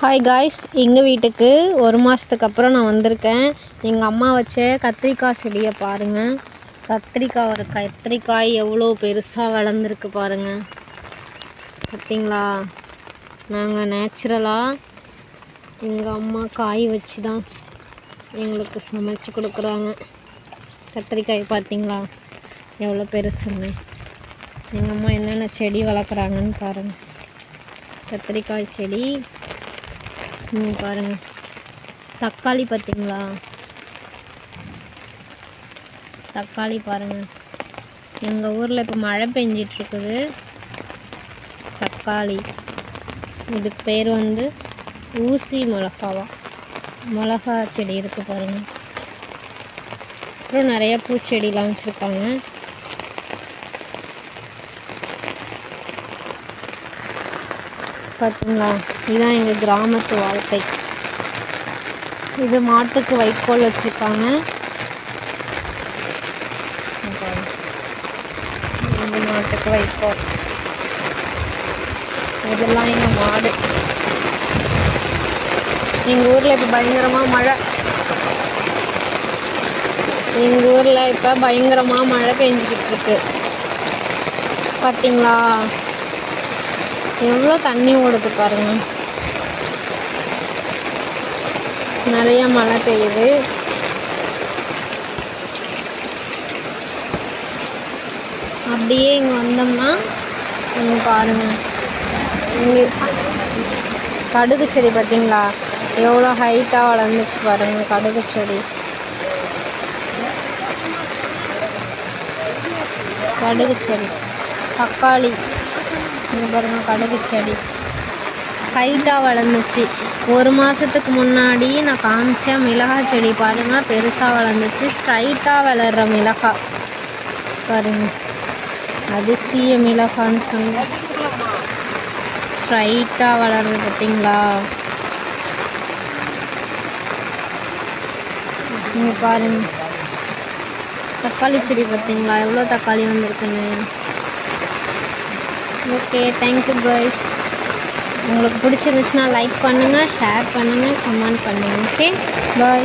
Hi guys, எங்கள் வீட்டுக்கு ஒரு மாதத்துக்கு அப்புறம் நான் வந்திருக்கேன். எங்கள் அம்மா வச்ச கத்திரிக்காய் செடியை பாருங்கள். கத்திரிக்காய் எவ்வளோ பெருசாக வளர்ந்துருக்கு பாருங்கள். பார்த்தீங்களா? நாங்கள் நேச்சுரலாக எங்கள் அம்மா காய் வச்சு தான் எங்களுக்கு சமைச்சு கொடுக்குறாங்க. கத்திரிக்காய் பார்த்தீங்களா எவ்வளோ பெருசுன்னு. எங்கள் அம்மா என்னென்ன செடி வளர்க்குறாங்கன்னு பாருங்கள். கத்திரிக்காய் செடி பாருங்கள். தக்காளி பார்த்தீங்களா? தக்காளி பாருங்கள். எங்கள் ஊரில் இப்போ மழை பெஞ்சிட்ருக்குது. தக்காளி இதுக்கு பேர் ஊசி மிளகாவா, மிளகா செடி இருக்குது பாருங்கள். அப்புறம் நிறையா பூச்செடிலாம் வச்சுருக்காங்க. பார்த்தீங்களா? இதுதான் எங்கள் கிராமத்து வாழ்க்கை. இது மாட்டுக்கு வைக்கோல் வச்சுருக்காங்க. இது மாட்டுக்கு வைக்கோல். இதெல்லாம் எங்கள் மாடு. எங்கள் ஊரில் இப்போ பயங்கரமாக மழை. எங்கள் ஊரில் இப்போ பயங்கரமாக மழை பெஞ்சிக்கிட்டு இருக்கு. பார்த்தீங்களா எவ்வளோ தண்ணி ஓடுது பாருங்கள். நிறைய மழை பெய்யுது. அப்படியே இங்கே வந்தோம்னா இங்கே பாருங்கள், இங்கே கடுகு செடி பார்த்தீங்களா எவ்வளோ ஹைட்டாக வளர்ந்துச்சு பாருங்கள். கடுகு செடி, கடுகு செடி. தக்காளி இங்கே பாருங்கள், கடுகு செடி ஹைட்டாக வளர்ந்துச்சு. ஒரு மாதத்துக்கு முன்னாடி நான் காமிச்ச மிளகாய் செடி பாருங்கள், பெருசாக வளர்ந்துச்சு. ஸ்ட்ரைட்டாக வளர்கிற மிளகாய் பாருங்கள். அதிசய மிளகான்னு சொன்னேன். ஸ்ட்ரைட்டாக வளர்றது பார்த்தீங்களா? இங்கே பாருங்கள் தக்காளி செடி பார்த்தீங்களா எவ்வளோ தக்காளி வந்திருக்குன்னு. Okay, thank you guys. உங்களுக்கு பிடிச்சிருந்துச்சுன்னா லைக் பண்ணுங்கள், ஷேர் பண்ணுங்கள், கமெண்ட் பண்ணுங்கள். ஓகே, பாய்.